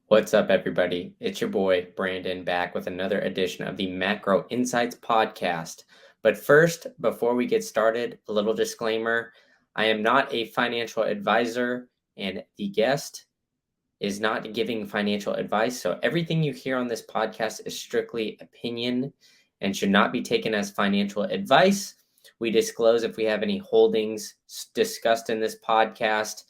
What's up, everybody? It's your boy, Brandon, back with another edition of the Macro Insights Podcast. But first, before we get started, a little disclaimer. I am not a financial advisor, and the guest is not giving financial advice. So everything you hear on this podcast is strictly opinion and should not be taken as financial advice. We disclose if we have any holdings discussed in this podcast,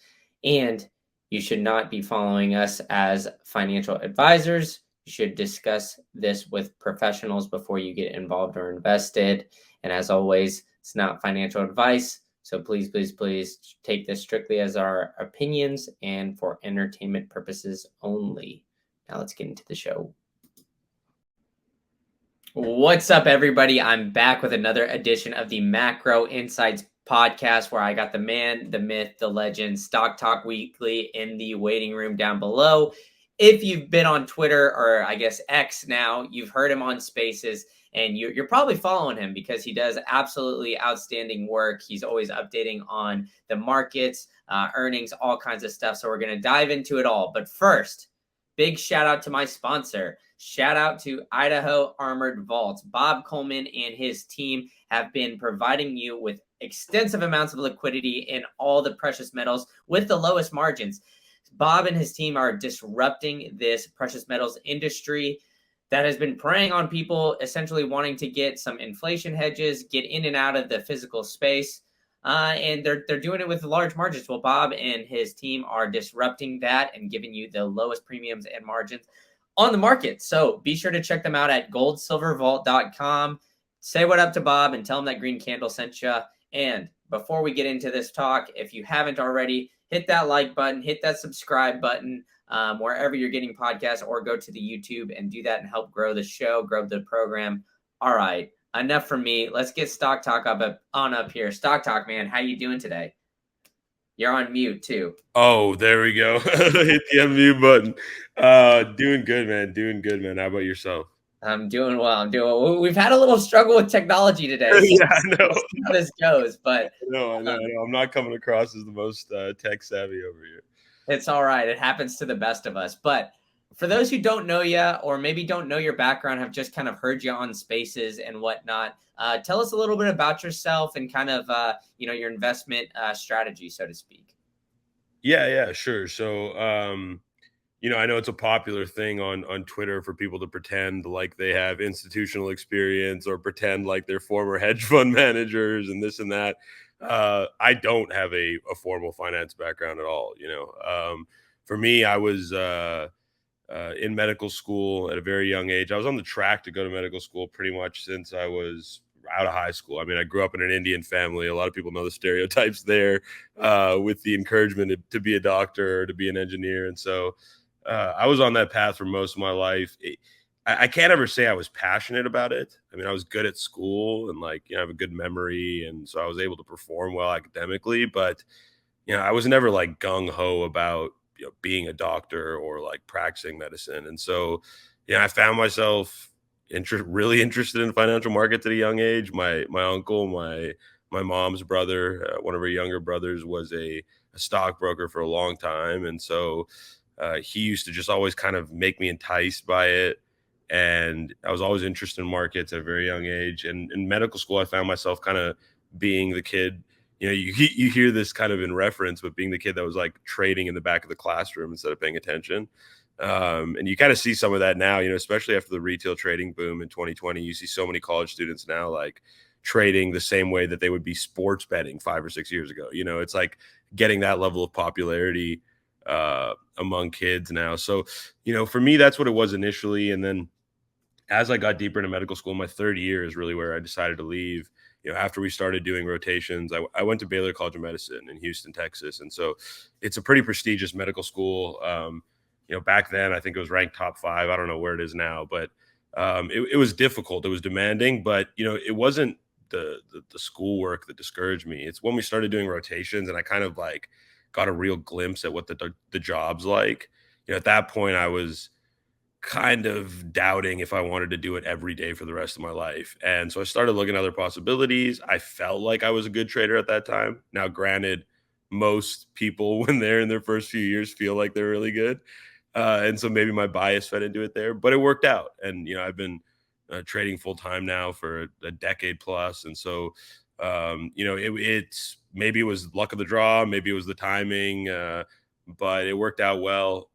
and you should not be following us as financial advisors. You should discuss this with professionals before you get involved or invested. And as always, it's not financial advice. So please, please, please take this strictly as our opinions and for entertainment purposes only. Now let's get into the show. What's up, everybody? I'm back with another edition of the Macro Insights Podcast, where I got the man, the myth, the legend, Stock Talk Weekly in the waiting room down below. If you've been on Twitter, or I guess X now, you've heard him on Spaces, and you're probably following him because he does absolutely outstanding work. He's always updating on the markets, earnings, all kinds of stuff. So we're going to dive into it all. But first, big shout out to my sponsor. Shout out to Idaho Armored Vaults. Bob Coleman and his team have been providing you with extensive amounts of liquidity in all the precious metals with the lowest margins. Bob and his team are disrupting this precious metals industry that has been preying on people essentially wanting to get some inflation hedges, get in and out of the physical space. And they're doing it with large margins. Well, Bob and his team are disrupting that and giving you the lowest premiums and margins on the market. So be sure to check them out at goldsilvervault.com. Say what up to Bob and tell him that Green Candle sent you. And before we get into this talk, if you haven't already, hit that like button, hit that subscribe button wherever you're getting podcasts, or go to the YouTube and do that and help grow the show, grow the program. All right, enough from me. Let's get Stock Talk up here. Stock Talk, man, how you doing today? You're on mute too. Oh, there we go. Hit the unmute button. Doing good, man. Doing good, man. How about yourself? I'm doing well. I'm doing well. We've had a little struggle with technology today, so Yeah, I know. we'll see how this goes. But I know. I'm not coming across as the most tech savvy over here. it's all right. It happens to the best of us. But for those who don't know you, or maybe don't know your background, have just kind of heard you on Spaces and whatnot, tell us a little bit about yourself and kind of your investment strategy, so to speak. Yeah, sure. So, I know it's a popular thing on Twitter for people to pretend like they have institutional experience or pretend like they're former hedge fund managers and this and that. I don't have a formal finance background at all. For me, I was in medical school at a very young age. I was on the track to go to medical school pretty much since I was out of high school. I mean, I grew up in an Indian family. A lot of people know the stereotypes there, with the encouragement to be a doctor or to be an engineer. And so I was on that path for most of my life. I can't ever say I was passionate about it. I mean, I was good at school and I have a good memory. And so I was able to perform well academically, but I was never like gung ho about being a doctor or like practicing medicine. And so, I found myself really interested in financial markets at a young age. My uncle, my mom's brother, one of her younger brothers, was a stockbroker for a long time, and so he used to just always kind of make me enticed by it. And I was always interested in markets at a very young age. And in medical school, I found myself kind of being the kid. You hear this kind of in reference, but being the kid that was like trading in the back of the classroom instead of paying attention. And you kind of see some of that now, especially after the retail trading boom in 2020. You see so many college students now like trading the same way that they would be sports betting 5 or 6 years ago. It's like getting that level of popularity among kids now. So, for me, that's what it was initially. And then as I got deeper into medical school, my third year is really where I decided to leave. After we started doing rotations, I went to Baylor College of Medicine in Houston, Texas. And so it's a pretty prestigious medical school. Back then, I think it was ranked top 5. I don't know where it is now, but it was difficult. It was demanding, but, it wasn't the schoolwork that discouraged me. It's when we started doing rotations and I kind of like got a real glimpse at what the job's like. At that point, I was kind of doubting if I wanted to do it every day for the rest of my life. And so I started looking at other possibilities. I felt like I was a good trader at that time. Now, granted, most people, when they're in their first few years, feel like they're really good. And so maybe my bias fed into it there, but it worked out. And, I've been trading full time now for a decade plus. And so, it's maybe it was luck of the draw, maybe it was the timing, but it worked out well.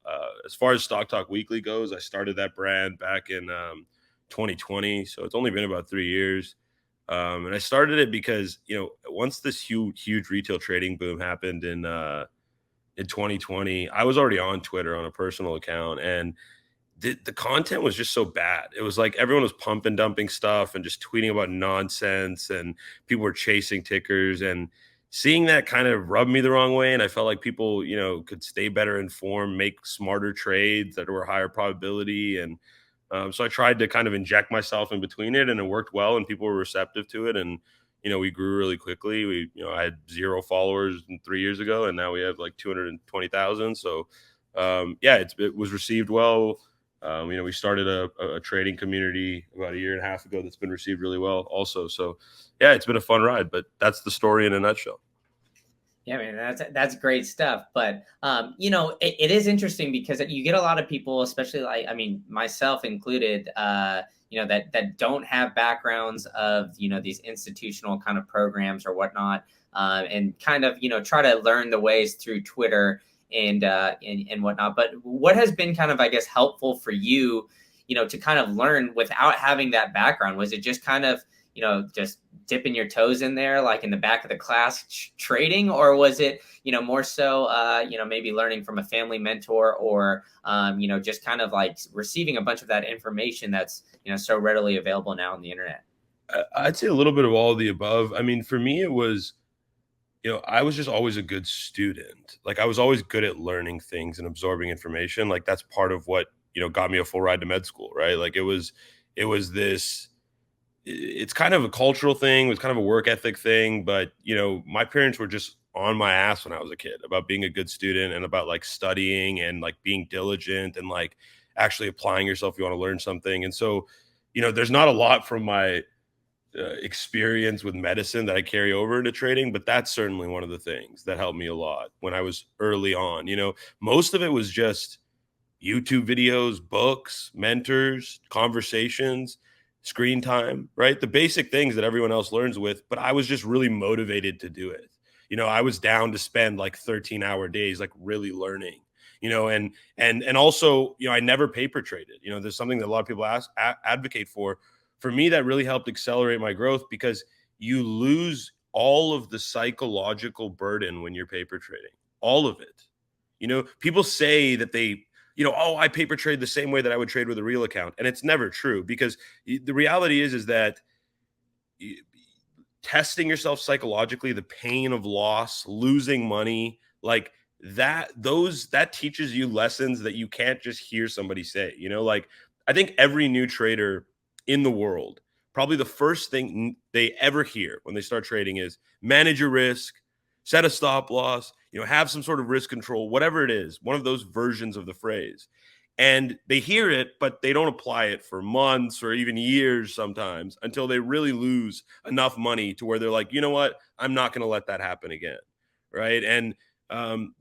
As far as Stock Talk Weekly goes, I started that brand back in 2020. So it's only been about 3 years. And I started it because, once this huge retail trading boom happened in 2020, I was already on Twitter on a personal account, and the content was just so bad. It was like everyone was pump and dumping stuff and just tweeting about nonsense, and people were chasing tickers, and seeing that kind of rubbed me the wrong way. And I felt like people, could stay better informed, make smarter trades that were higher probability. And so I tried to kind of inject myself in between it, and it worked well, and people were receptive to it. And, we grew really quickly. I had 0 followers 3 years ago, and now we have like 220,000. So, it was received well. We started a trading community about 1.5 years ago that's been received really well also. So yeah, it's been a fun ride, but that's the story in a nutshell. Yeah, man, that's great stuff. But it is interesting because you get a lot of people, especially myself included, that don't have backgrounds of these institutional kind of programs or whatnot, and kind of try to learn the ways through Twitter and whatnot. But what has been kind of, I guess, helpful for you, to kind of learn without having that background? Was it just kind of, just dipping your toes in there, like in the back of the class trading, or was it, more so, maybe learning from a family mentor, or, just kind of like receiving a bunch of that information that's, so readily available now on the internet? I'd say a little bit of all of the above. I mean, for me, it was, I was just always a good student. Like, I was always good at learning things and absorbing information. Like, that's part of what, got me a full ride to med school, right? Like, it's kind of a cultural thing. It was kind of a work ethic thing. But, my parents were just on my ass when I was a kid about being a good student and about like studying and like being diligent and like actually applying yourself if you want to learn something. And so, there's not a lot from my experience with medicine that I carry over into trading, but that's certainly one of the things that helped me a lot when I was early on. Most of it was just YouTube videos, books, mentors, conversations, screen time, right? The basic things that everyone else learns with, but I was just really motivated to do it. I was down to spend like 13-hour days, like really learning, and also, I never paper traded. There's something that a lot of people advocate for. For me, that really helped accelerate my growth because you lose all of the psychological burden when you're paper trading, all of it. People say that they, I paper trade the same way that I would trade with a real account. And it's never true, because the reality is that testing yourself psychologically, the pain of loss, losing money, like that teaches you lessons that you can't just hear somebody say. Like, I think every new trader in the world, probably the first thing they ever hear when they start trading is manage your risk, set a stop loss, have some sort of risk control, whatever it is, one of those versions of the phrase. And they hear it, but they don't apply it for months or even years sometimes, until they really lose enough money to where they're like, you know what, I'm not going to let that happen again. Right. And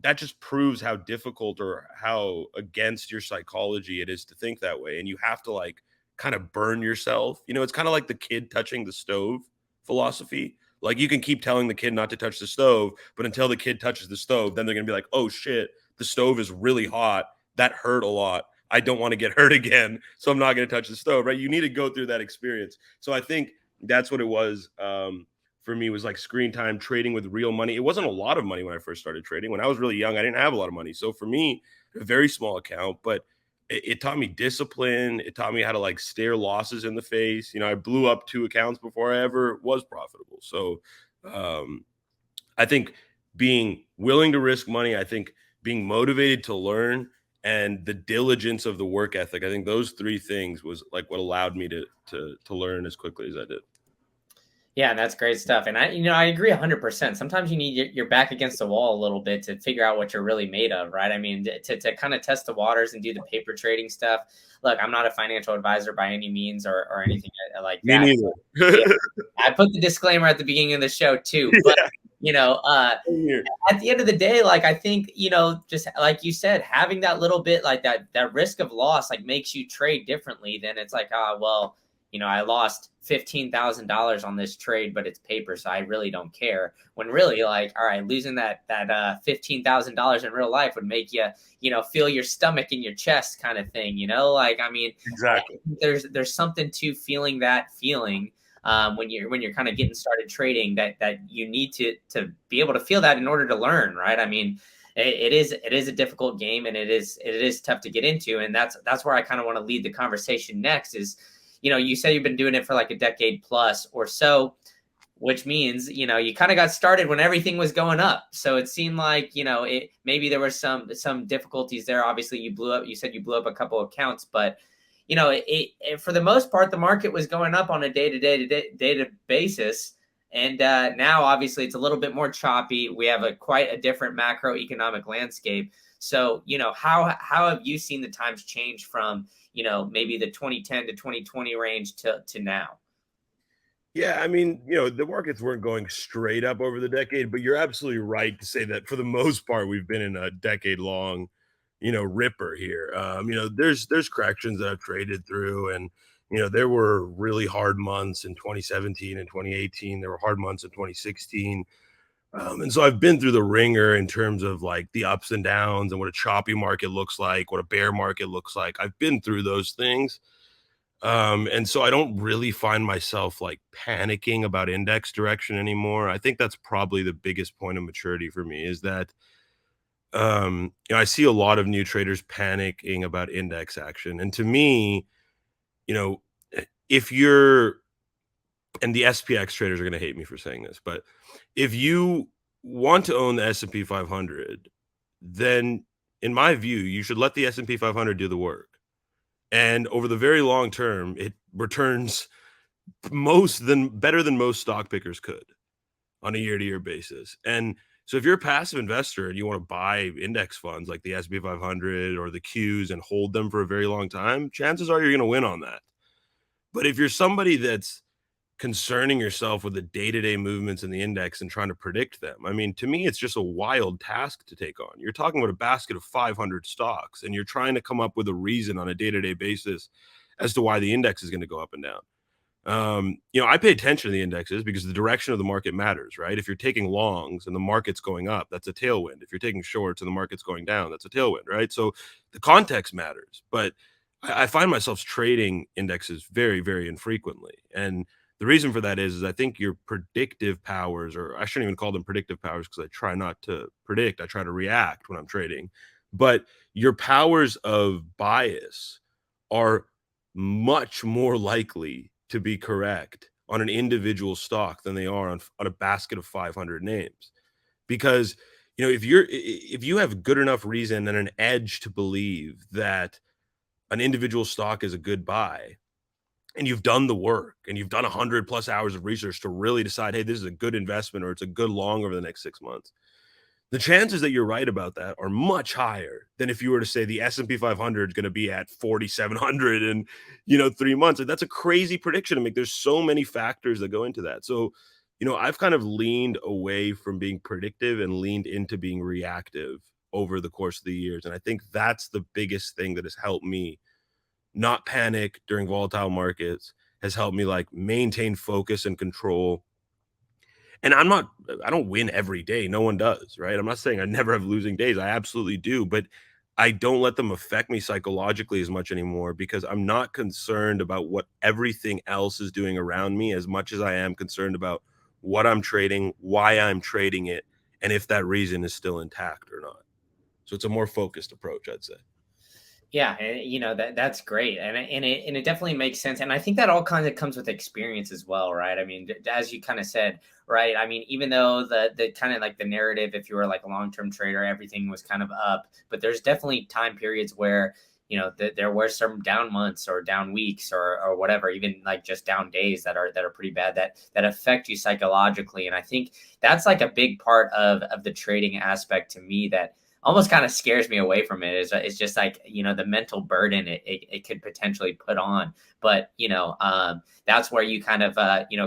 that just proves how difficult or how against your psychology it is to think that way. And you have to like kind of burn yourself. It's kind of like the kid touching the stove philosophy. Like, you can keep telling the kid not to touch the stove, but until the kid touches the stove, then they're going to be like, oh shit, the stove is really hot. That hurt a lot. I don't want to get hurt again, so I'm not going to touch the stove, right? You need to go through that experience. So I think that's what it was for me, was like screen time, trading with real money. It wasn't a lot of money when I first started trading. When I was really young, I didn't have a lot of money. So for me, a very small account, but it taught me discipline. It taught me how to like stare losses in the face. I blew up 2 accounts before I ever was profitable. So I think being willing to risk money, I think being motivated to learn, and the diligence of the work ethic, I think those 3 things was like what allowed me to learn as quickly as I did. Yeah, that's great stuff. And I agree 100%. Sometimes you need your back against the wall a little bit to figure out what you're really made of, right? I mean, to kind of test the waters and do the paper trading stuff. Look, I'm not a financial advisor by any means or anything like that. Me neither. Yeah, I put the disclaimer at the beginning of the show too, but you know, Here. at the end of the day, like I think, just like you said, having that little bit like that risk of loss like makes you trade differently than it's like, well, I lost $15,000 on this trade, but it's paper, so I really don't care. When really, like, all right, losing that $15,000 in real life would make you, feel your stomach in your chest, kind of thing. Like I mean, Exactly. there's something to feeling that feeling when you're kind of getting started trading that you need to be able to feel that in order to learn, right? I mean, it is a difficult game, and it is tough to get into, and that's where I kind of want to lead the conversation next. Is you say you've been doing it for like a decade plus or so, which means you kind of got started when everything was going up, so it seemed like it maybe there were some difficulties there. Obviously you said you blew up a couple of accounts, but for the most part the market was going up on a day-to-day basis, and now obviously it's a little bit more choppy. We have quite a different macroeconomic landscape. So how have you seen the times change from maybe the 2010 to 2020 range to now? Yeah, I mean, the markets weren't going straight up over the decade, but you're absolutely right to say that for the most part, we've been in a decade long, ripper here. There's corrections that I've traded through, and there were really hard months in 2017 and 2018. There were hard months in 2016. And so I've been through the ringer in terms of like the ups and downs and what a choppy market looks like, what a bear market looks like. I've been through those things. And so I don't really find myself like panicking about index direction anymore. I think that's probably the biggest point of maturity for me is that I see a lot of new traders panicking about index action. And to me, you know, if you're and the SPX traders are going to hate me for saying this, but if you want to own the S&P 500, then in my view, you should let the S&P 500 do the work. And over the very long term, it returns better than most stock pickers could on a year-to-year basis. And so if you're a passive investor and you want to buy index funds like the S&P 500 or the Qs and hold them for a very long time, chances are you're going to win on that. But if you're somebody that's concerning yourself with the day-to-day movements in the index and trying to predict them, I mean, to me, it's just a wild task to take on. You're talking about a basket of 500 stocks, and you're trying to come up with a reason on a day-to-day basis as to why the index is going to go up and down. I pay attention to the indexes because the direction of the market matters, right? If you're taking longs and the market's going up, that's a tailwind. If you're taking shorts and the market's going down, that's a tailwind, right? So the context matters. But I find myself trading indexes very, very infrequently. And the reason for that is I think your predictive powers, or I shouldn't even call them predictive powers because I try not to predict, I try to react when I'm trading. But your powers of bias are much more likely to be correct on an individual stock than they are on a basket of 500 names. Because if you have good enough reason and an edge to believe that an individual stock is a good buy, and you've done the work and you've done 100 plus hours of research to really decide, hey, this is a good investment or it's a good long over the next 6 months, the chances that you're right about that are much higher than if you were to say the S&P 500 is going to be at 4,700 in 3 months. That's a crazy prediction to make. There's so many factors that go into that. So I've kind of leaned away from being predictive and leaned into being reactive over the course of the years, and I think that's the biggest thing that has helped me not panic during volatile markets, has helped me like maintain focus and control. And I don't win every day. No one does, right? I'm not saying I never have losing days. I absolutely do, but I don't let them affect me psychologically as much anymore because I'm not concerned about what everything else is doing around me as much as I am concerned about what I'm trading, why I'm trading it, and if that reason is still intact or not. So it's a more focused approach, I'd say. Yeah, and that's great, and it definitely makes sense, and I think that all kind of comes with experience as well, right? I mean, as you kind of said, right? I mean, even though the kind of like the narrative, if you were like a long term trader, everything was kind of up, but there's definitely time periods where there were some down months or down weeks or whatever, even like just down days that are pretty bad that affect you psychologically, and I think that's like a big part of the trading aspect to me that almost kind of scares me away from it. It's just like the mental burden it could potentially put on, but that's where you kind of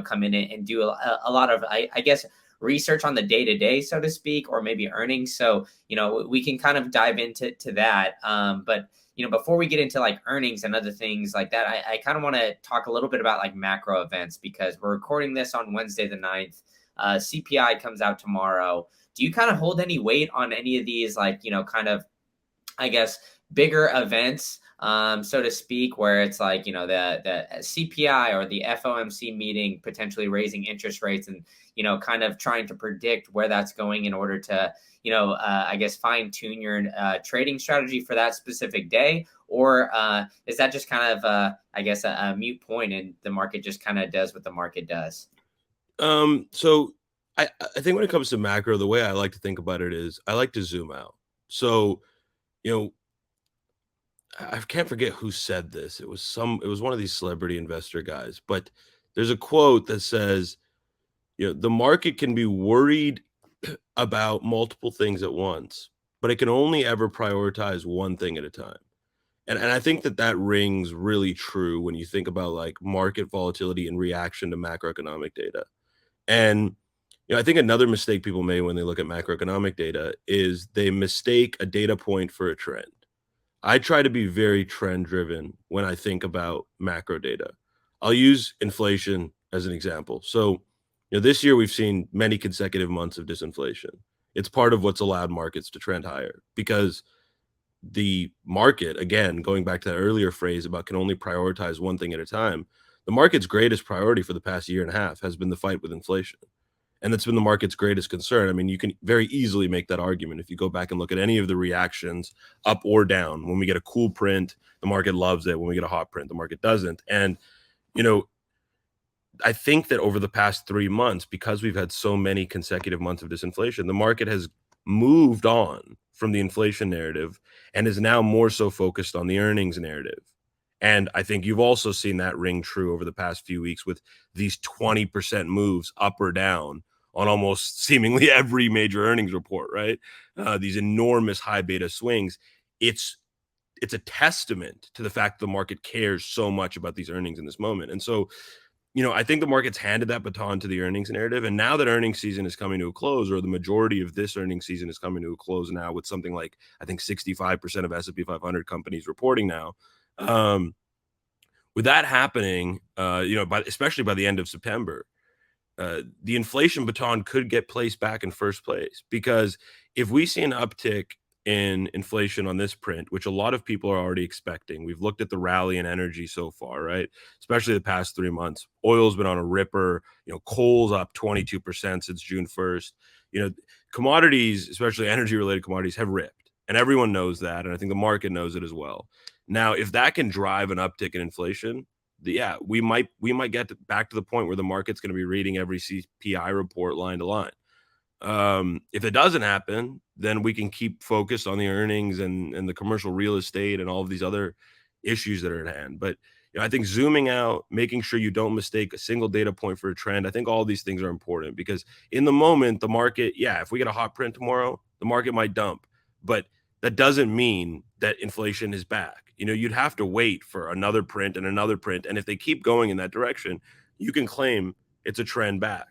come in and do a lot of I guess research on the day to day, so to speak, or maybe earnings. So, we can kind of dive into that. But before we get into like earnings and other things like that, I kind of want to talk a little bit about like macro events because we're recording this on Wednesday the 9th. CPI comes out tomorrow. Do you kind of hold any weight on any of these, like, kind of, I guess, bigger events, so to speak, where it's like, the CPI or the FOMC meeting potentially raising interest rates and, kind of trying to predict where that's going in order to, I guess, fine tune your trading strategy for that specific day? Or is that just kind of, I guess, a mute point and the market just kind of does what the market does? So I think when it comes to macro, the way I like to think about it is I like to zoom out. So, you know, I can't forget who said this. It was one of these celebrity investor guys, but there's a quote that says, the market can be worried about multiple things at once, but it can only ever prioritize one thing at a time. And I think that that rings really true when you think about like market volatility in reaction to macroeconomic data. And I think another mistake people make when they look at macroeconomic data is they mistake a data point for a trend. I try to be very trend driven when I think about macro data. I'll use inflation as an example. So, this year we've seen many consecutive months of disinflation. It's part of what's allowed markets to trend higher because the market, again, going back to that earlier phrase about can only prioritize one thing at a time, the market's greatest priority for the past year and a half has been the fight with inflation. And that's been the market's greatest concern. I mean, you can very easily make that argument if you go back and look at any of the reactions up or down. When we get a cool print, the market loves it. When we get a hot print, the market doesn't. And, I think that over the past 3 months, because we've had so many consecutive months of disinflation, the market has moved on from the inflation narrative and is now more so focused on the earnings narrative. And I think you've also seen that ring true over the past few weeks with these 20% moves up or down on almost seemingly every major earnings report, right? These enormous high beta swings. It's a testament to the fact the market cares so much about these earnings in this moment. And so, I think the market's handed that baton to the earnings narrative. And now that earnings season is coming to a close, or the majority of this earnings season is coming to a close now with something like, I think 65% of S&P 500 companies reporting now. With that happening, especially by the end of September, the inflation baton could get placed back in first place, because if we see an uptick in inflation on this print, which a lot of people are already expecting, we've looked at the rally in energy so far, right? Especially the past 3 months. Oil's been on a ripper, coal's up 22% since June 1st. Commodities, especially energy related commodities, have ripped, and everyone knows that. And I think the market knows it as well. Now, if that can drive an uptick in inflation, we might get back to the point where the market's going to be reading every CPI report line to line. If it doesn't happen, then we can keep focused on the earnings and the commercial real estate and all of these other issues that are at hand. But I think zooming out, making sure you don't mistake a single data point for a trend, I think all these things are important, because in the moment, the market, if we get a hot print tomorrow, the market might dump, but that doesn't mean that inflation is back. You'd have to wait for another print and another print. And if they keep going in that direction, you can claim it's a trend back.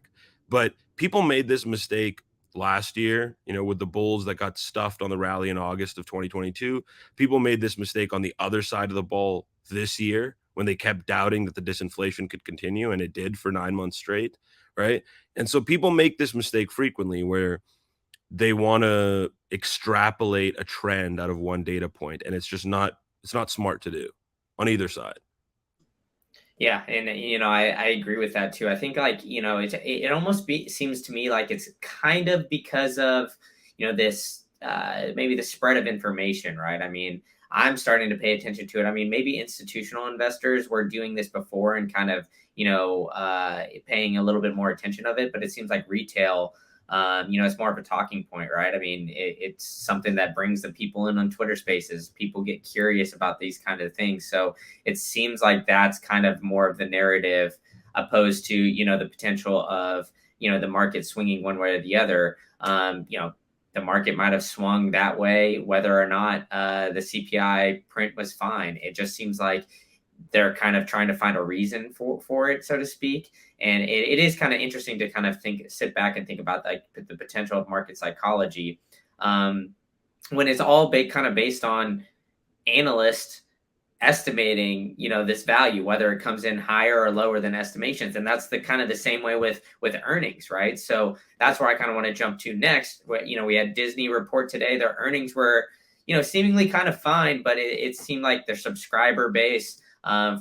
But people made this mistake last year, with the bulls that got stuffed on the rally in August of 2022. People made this mistake on the other side of the ball this year when they kept doubting that the disinflation could continue, and it did for 9 months straight, right? And so people make this mistake frequently where they want to extrapolate a trend out of one data point, and it's not smart to do on either side. Yeah, and I agree with that too. I think, like, it almost seems to me like it's kind of because of this maybe the spread of information, right? I mean, I'm starting to pay attention to it. I mean, maybe institutional investors were doing this before and kind of paying a little bit more attention of it, but it seems like retail, it's more of a talking point, right? I mean, it's something that brings the people in on Twitter Spaces. People get curious about these kind of things. So it seems like that's kind of more of the narrative, opposed to, the potential of, the market swinging one way or the other. The market might have swung that way, whether or not the CPI print was fine. It just seems like they're kind of trying to find a reason for it, so to speak. And it is kind of interesting to kind of sit back and think about like the potential of market psychology, when it's all kind of based on analysts estimating, this value, whether it comes in higher or lower than estimations. And that's the kind of the same way with earnings, right? So that's where I kind of want to jump to next. We had Disney report today. Their earnings were, seemingly kind of fine, but it seemed like their subscriber base,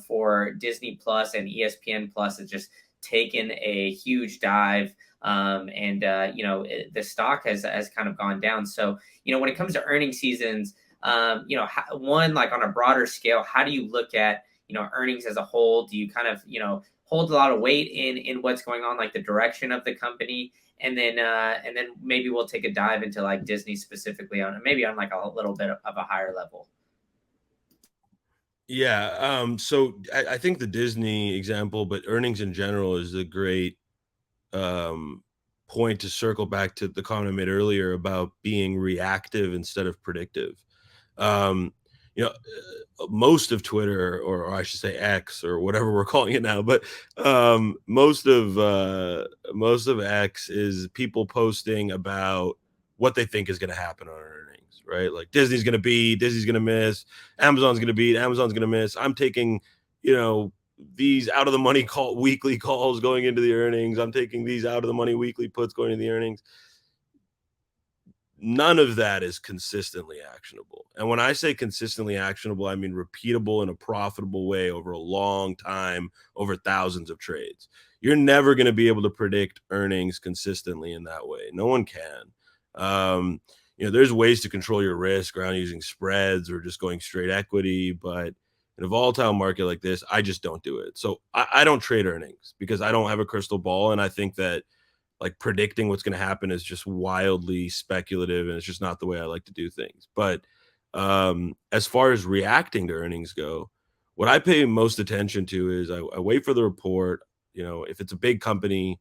for Disney Plus and ESPN Plus has just taken a huge dive. The stock has kind of gone down. So, when it comes to earning seasons, one, like on a broader scale, how do you look at, earnings as a whole? Do you kind of, hold a lot of weight in what's going on, like the direction of the company? And then maybe we'll take a dive into like Disney specifically maybe on like a little bit of a higher level. Yeah. So I think the Disney example, but earnings in general is a great um, point to circle back to the comment I made earlier about being reactive instead of predictive. Um, most of Twitter, or I should say X, or whatever we're calling it now, but most of X is people posting about what they think is going to happen on earnings, right? Like Disney's going to beat, Disney's going to miss, Amazon's going to beat, Amazon's going to miss. I'm taking, these out of the money weekly calls going into the earnings. I'm taking these out of the money weekly puts going into the earnings. None of that is consistently actionable. And when I say consistently actionable, I mean repeatable in a profitable way over a long time, over thousands of trades. You're never going to be able to predict earnings consistently in that way. No one can. There's ways to control your risk around using spreads or just going straight equity, but in a volatile market like this, I just don't do it. So I don't trade earnings because I don't have a crystal ball. And I think that like predicting what's going to happen is just wildly speculative, and it's just not the way I like to do things. But as far as reacting to earnings go, what I pay most attention to is I wait for the report. If it's a big company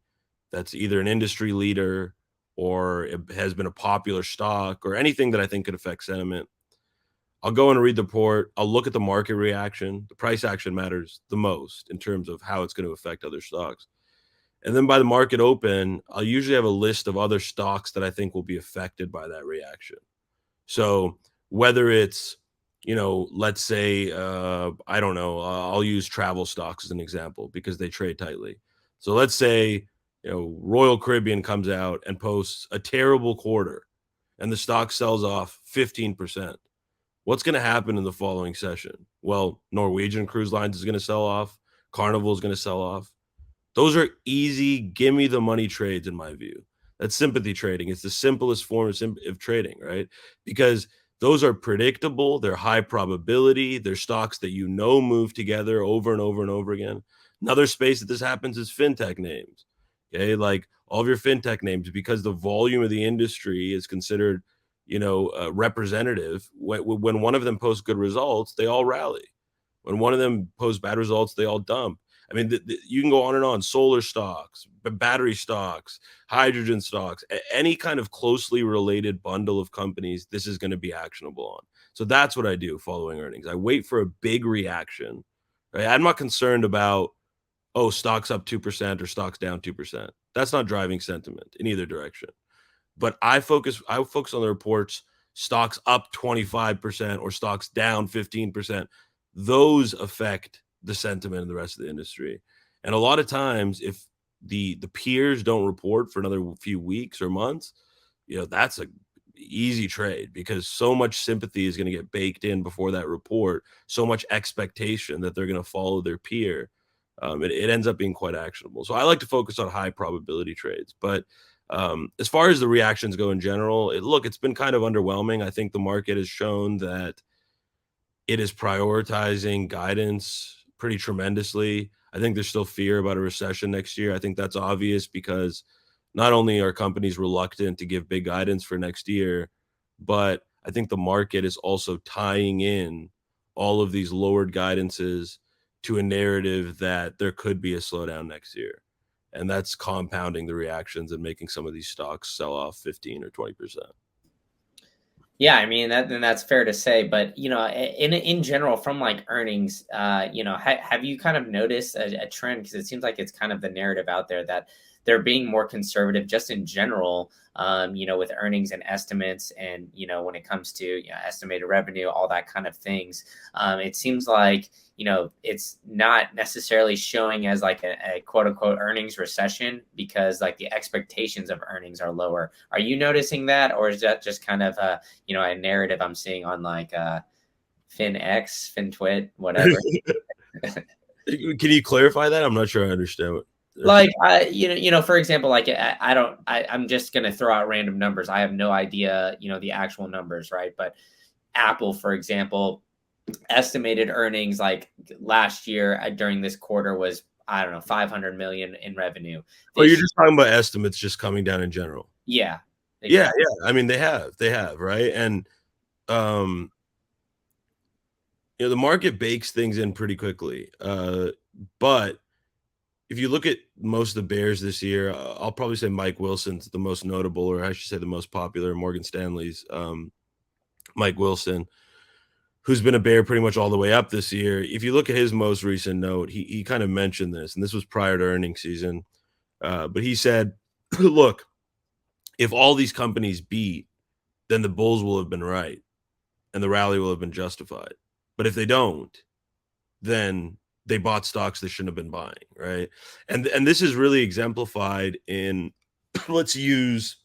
that's either an industry leader or it has been a popular stock or anything that I think could affect sentiment, I'll go and read the report. I'll look at the market reaction. The price action matters the most in terms of how it's going to affect other stocks. And then by the market open, I'll usually have a list of other stocks that I think will be affected by that reaction. So whether it's, let's say, I don't know, I'll use travel stocks as an example because they trade tightly. So let's say, Royal Caribbean comes out and posts a terrible quarter and the stock sells off 15%. What's going to happen in the following session? Well, Norwegian Cruise Lines is going to sell off. Carnival is going to sell off. Those are easy, give me the money trades in my view. That's sympathy trading. It's the simplest form of trading, right? Because those are predictable. They're high probability. They're stocks that move together over and over and over again. Another space that this happens is fintech names. Okay, like all of your fintech names, because the volume of the industry is considered, representative. When one of them posts good results, they all rally. When one of them posts bad results, they all dump. I mean, you can go on and on. Solar stocks, battery stocks, hydrogen stocks, any kind of closely related bundle of companies, this is going to be actionable on. So that's what I do following earnings. I wait for a big reaction. Right? I'm not concerned about, stocks up 2% or stocks down 2%. That's not driving sentiment in either direction. But I focus on the reports, stocks up 25% or stocks down 15%. Those affect the sentiment of the rest of the industry. And a lot of times, if the peers don't report for another few weeks or months, that's a easy trade because so much sympathy is going to get baked in before that report, so much expectation that they're going to follow their peer. It ends up being quite actionable. So I like to focus on high probability trades. But as far as the reactions go in general, it's been kind of underwhelming. I think the market has shown that it is prioritizing guidance pretty tremendously. I think there's still fear about a recession next year. I think that's obvious because not only are companies reluctant to give big guidance for next year, but I think the market is also tying in all of these lowered guidances to a narrative that there could be a slowdown next year. And that's compounding the reactions and making some of these stocks sell off 15 or 20%. Yeah, I mean that's fair to say, but in general, from like earnings, have you kind of noticed a trend? Because it seems like it's kind of the narrative out there that they're being more conservative, just in general, with earnings and estimates, and when it comes to estimated revenue, all that kind of things. It seems like it's not necessarily showing as like a quote unquote earnings recession because like the expectations of earnings are lower. Are you noticing that, or is that just kind of a narrative I'm seeing on like FinX, FinTwit, whatever. Can you clarify that? I'm not sure I understand what. Like for example, like I don't, I'm just gonna throw out random numbers. I have no idea, the actual numbers, right? But Apple, for example, estimated earnings like last year during this quarter was, I don't know, 500 million in revenue. Oh, you're This, just talking about estimates just coming down in general. yeah, Yeah, exactly. yeah. I mean, they have, right? And um, the market bakes things in pretty quickly. But if you look at most of the bears this year, I'll probably say Mike Wilson's the most notable, or I should say the most popular. Morgan Stanley's Mike Wilson, who's been a bear pretty much all the way up this year. If you look at his most recent note, he kind of mentioned this, and this was prior to earnings season. But he said, "Look, if all these companies beat, then the bulls will have been right, and the rally will have been justified. But if they don't, then they bought stocks they shouldn't have been buying, right?" And this is really exemplified in let's use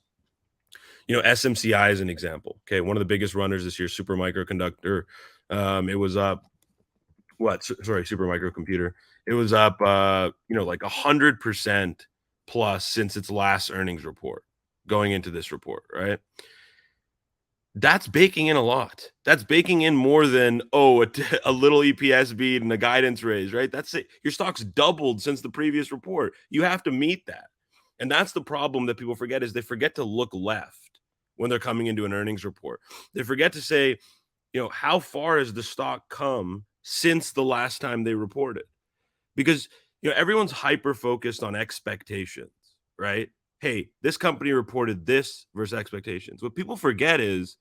SMCI as an example. Okay, one of the biggest runners this year, Super Microconductor. It was up Super Microcomputer. It was up like 100% plus since its last earnings report going into this report, right? That's baking in a lot. That's baking in more than a little EPS beat and a guidance raise, right? That's it. Your stock's doubled since the previous report. You have to meet that. And that's the problem that people forget is they forget to look left when they're coming into an earnings report. They forget to say, how far has the stock come since the last time they reported? Because everyone's hyper focused on expectations, right? Hey, this company reported this versus expectations. What people forget is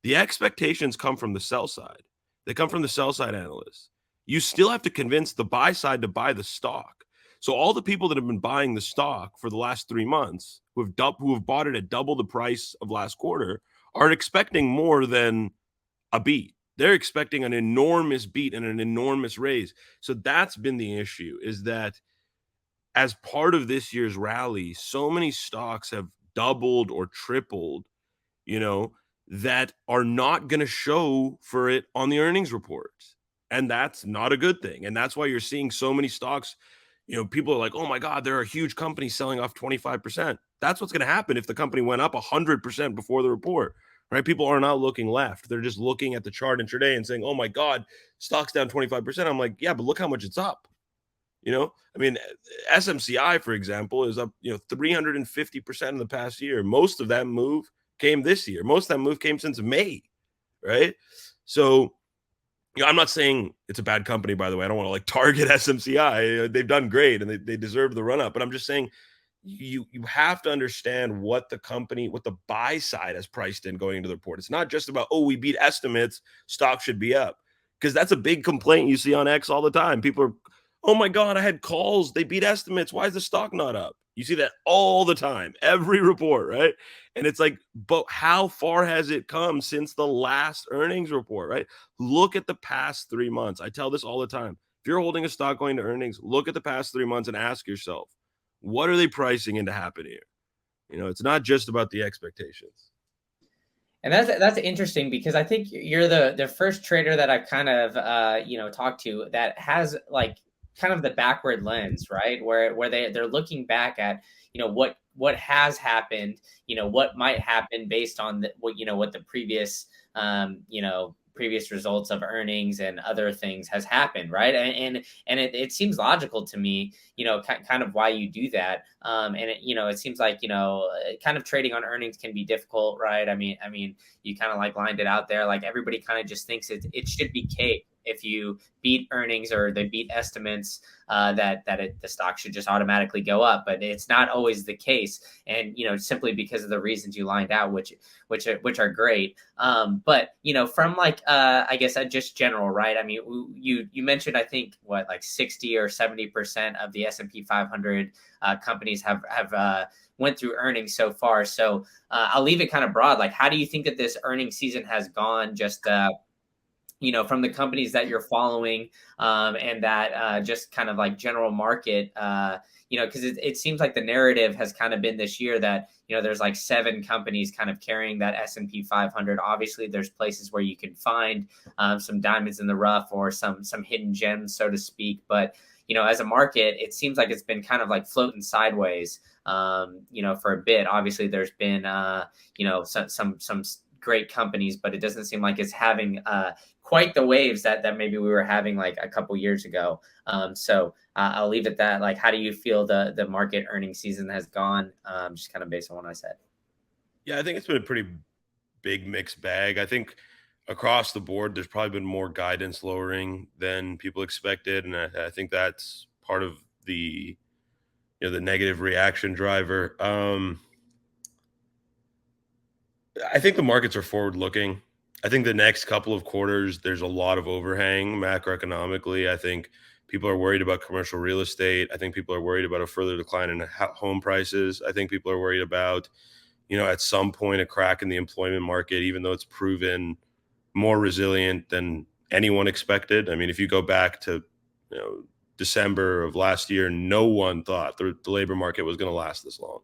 the expectations come from the sell side. They come from the sell side analysts. You still have to convince the buy side to buy the stock. So all the people that have been buying the stock for the last 3 months, who have bought it at double the price of last quarter, aren't expecting more than a beat. They're expecting an enormous beat and an enormous raise. So that's been the issue, is that as part of this year's rally, so many stocks have doubled or tripled, you know, that are not going to show for it on the earnings reports. And that's not a good thing. And that's why you're seeing so many stocks. People are like, oh my God, there are huge companies selling off 25%. That's what's going to happen if the company went up 100% before the report, right? People are not looking left. They're just looking at the chart intraday and saying, oh my God, stock's down 25%. I'm like, yeah, but look how much it's up. I mean, SMCI, for example, is up, 350% in the past year. Most of that move came this year. Most of that move came since May, right? So, I'm not saying it's a bad company, by the way. I don't want to like target SMCI. They've done great and they deserve the run up. But I'm just saying you have to understand what the buy side has priced in going into the report. It's not just about, we beat estimates, stock should be up. Because that's a big complaint you see on X all the time. People are, oh my God, I had calls. They beat estimates. Why is the stock not up? You see that all the time, every report, right? And it's like, but how far has it come since the last earnings report, right? Look at the past 3 months. I tell this all the time. If you're holding a stock going to earnings, look at the past 3 months and ask yourself, what are they pricing in to happen here? It's not just about the expectations. And that's interesting because I think you're the first trader that I've kind of talked to that has like kind of the backward lens, right? Where they're looking back at what has happened, what might happen based on what the previous previous results of earnings and other things has happened, right? And it seems logical to me, kind of why you do that. And it seems like kind of trading on earnings can be difficult, right? I mean, you kind of like lined it out there, like everybody kind of just thinks it should be cake, if you beat earnings or they beat estimates, the stock should just automatically go up. But it's not always the case, and simply because of the reasons you lined out, which are great. But from like I guess just general, right? I mean, you mentioned, I think, what, like 60 or 70% of the S&P 500 companies have went through earnings so far. So I'll leave it kind of broad. Like, how do you think that this earnings season has gone? Just from the companies that you're following, and that just kind of like general market, because it seems like the narrative has kind of been this year that, there's like 7 companies kind of carrying that S&P 500. Obviously, there's places where you can find some diamonds in the rough or some hidden gems, so to speak. But, as a market, it seems like it's been kind of like floating sideways, for a bit. Obviously, there's been, some great companies, but it doesn't seem like it's having quite the waves that maybe we were having like a couple years ago. So I'll leave it at that. Like, how do you feel the market earnings season has gone? Just kind of based on what I said. Yeah, I think it's been a pretty big mixed bag. I think across the board, there's probably been more guidance lowering than people expected, and I think that's part of the the negative reaction driver. I think the markets are forward looking. I think the next couple of quarters, there's a lot of overhang macroeconomically. I think people are worried about commercial real estate. I think people are worried about a further decline in home prices. I think people are worried about, at some point, a crack in the employment market, even though it's proven more resilient than anyone expected. I mean, if you go back to, December of last year, no one thought the labor market was going to last this long.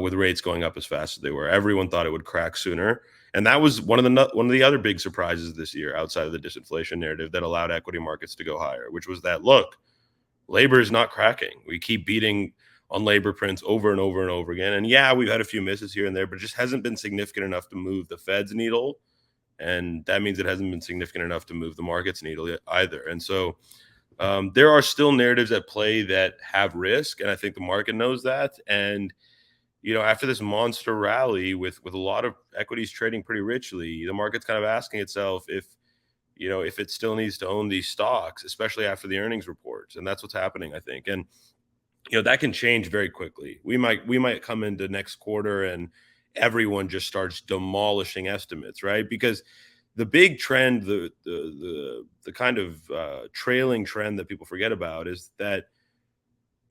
With rates going up as fast as they were, everyone thought it would crack sooner, and that was one of the other big surprises this year, outside of the disinflation narrative, that allowed equity markets to go higher, which was that, look, labor is not cracking. We keep beating on labor prints over and over and over again, and yeah, we've had a few misses here and there, but it just hasn't been significant enough to move the Fed's needle, and that means it hasn't been significant enough to move the market's needle either. And so there are still narratives at play that have risk, and I think the market knows that. And after this monster rally with a lot of equities trading pretty richly, the market's kind of asking itself if it still needs to own these stocks, especially after the earnings reports. And that's what's happening, I think. And that can change very quickly. We might come into next quarter and everyone just starts demolishing estimates, right? Because the big trend, the kind of trailing trend that people forget about, is that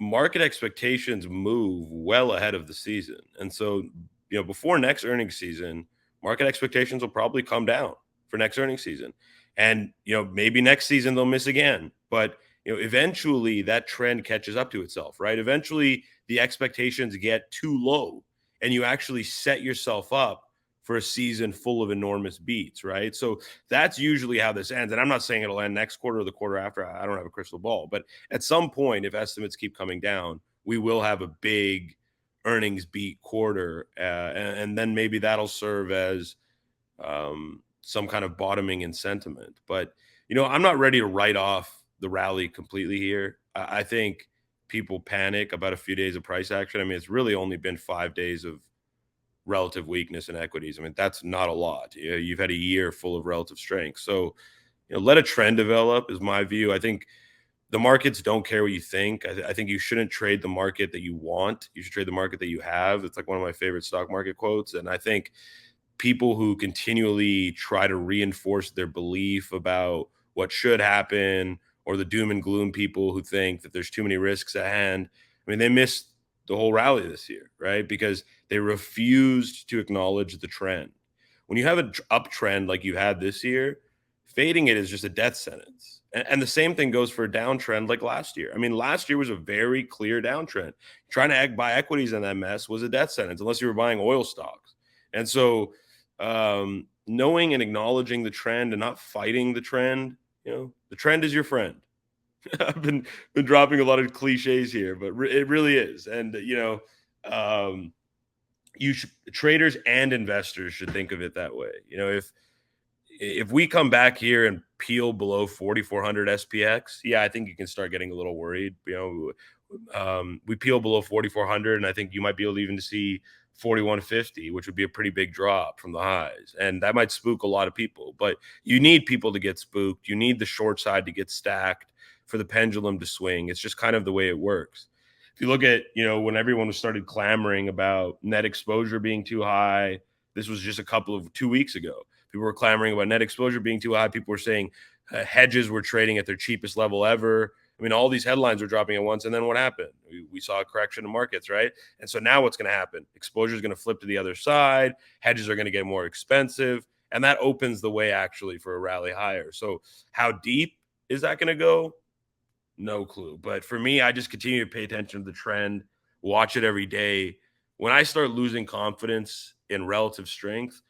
market expectations move well ahead of the season. And so, before next earnings season, market expectations will probably come down for next earnings season. And, maybe next season they'll miss again. But, eventually that trend catches up to itself, right? Eventually the expectations get too low and you actually set yourself up for a season full of enormous beats, right? So that's usually how this ends. And I'm not saying it'll end next quarter or the quarter after. I don't have a crystal ball. But at some point, if estimates keep coming down, we will have a big earnings beat quarter. And then maybe that'll serve as some kind of bottoming in sentiment. But, I'm not ready to write off the rally completely here. I think people panic about a few days of price action. I mean, it's really only been 5 days of relative weakness in equities. I mean, that's not a lot. You've had a year full of relative strength. So, let a trend develop is my view. I think the markets don't care what you think. I think you shouldn't trade the market that you want. You should trade the market that you have. It's like one of my favorite stock market quotes. And I think people who continually try to reinforce their belief about what should happen, or the doom and gloom people who think that there's too many risks at hand, I mean, they missed the whole rally this year, right? Because they refused to acknowledge the trend. When you have an uptrend like you had this year, fading it is just a death sentence. And the same thing goes for a downtrend like last year. I mean, last year was a very clear downtrend. Trying to buy equities in that mess was a death sentence, unless you were buying oil stocks. And so knowing and acknowledging the trend and not fighting the trend, the trend is your friend. I've been dropping a lot of cliches here, but it really is. And traders and investors should think of it that way. If we come back here and peel below 4,400 SPX, yeah, I think you can start getting a little worried. We peel below 4,400, and I think you might be able to even to see 41.50, which would be a pretty big drop from the highs. And that might spook a lot of people, but you need people to get spooked. You need the short side to get stacked for the pendulum to swing. It's just kind of the way it works. If you look at, when everyone started clamoring about net exposure being too high, this was just 2 weeks ago. People were clamoring about net exposure being too high. People were saying hedges were trading at their cheapest level ever. I mean, all these headlines were dropping at once. And then what happened? We saw a correction in markets, right? And so now what's going to happen? Exposure is going to flip to the other side. Hedges are going to get more expensive. And that opens the way actually for a rally higher. So how deep is that going to go? No clue. But for me, I just continue to pay attention to the trend, watch it every day. When I start losing confidence in relative strength,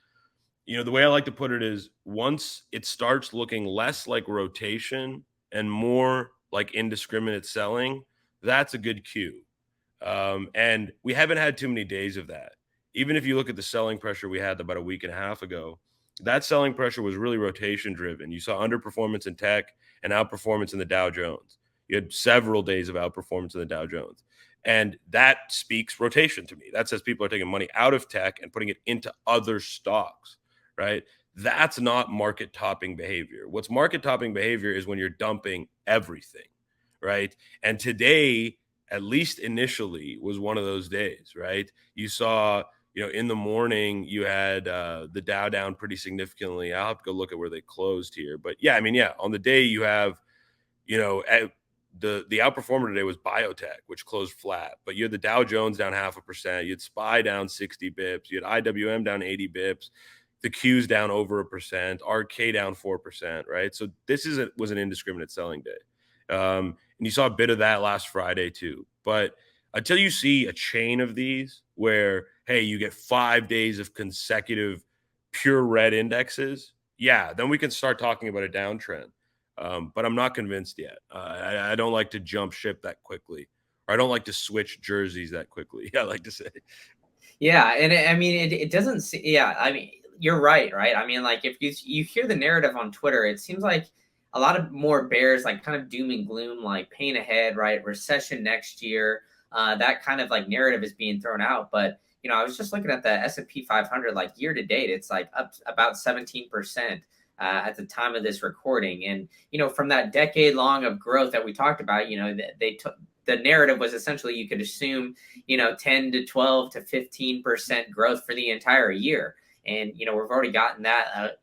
the way I like to put it is once it starts looking less like rotation and more like indiscriminate selling, that's a good cue. And we haven't had too many days of that. Even if you look at the selling pressure we had about a week and a half ago, that selling pressure was really rotation driven. You saw underperformance in tech and outperformance in the Dow Jones. You had several days of outperformance in the Dow Jones. And that speaks rotation to me. That says people are taking money out of tech and putting it into other stocks, right? That's not market topping behavior. What's market topping behavior is when you're dumping everything, right? And today, at least initially, was one of those days, right? You saw, in the morning, you had the Dow down pretty significantly. I'll have to go look at where they closed here. But on the day you have, the outperformer today was biotech, which closed flat. But you had the Dow Jones down 0.5%. You had SPY down 60 bips. You had IWM down 80 bips. The Q's down over 1%. RK down 4%, right? So this was an indiscriminate selling day. And you saw a bit of that last Friday too. But until you see a chain of these where, hey, you get 5 days of consecutive pure red indexes, then we can start talking about a downtrend. But I'm not convinced yet. I don't like to jump ship that quickly. Or I don't like to switch jerseys that quickly, I like to say. Yeah, and it doesn't see. Yeah, I mean, you're right. I mean, like if you hear the narrative on Twitter, it seems like a lot of more bears, like kind of doom and gloom, like pain ahead, right? Recession next year. That kind of like narrative is being thrown out. But I was just looking at the S&P 500, like year to date, it's like up about 17%. At the time of this recording, and from that decade long of growth that we talked about, they took the narrative was essentially you could assume 10 to 12 to 15% growth for the entire year, and we've already gotten that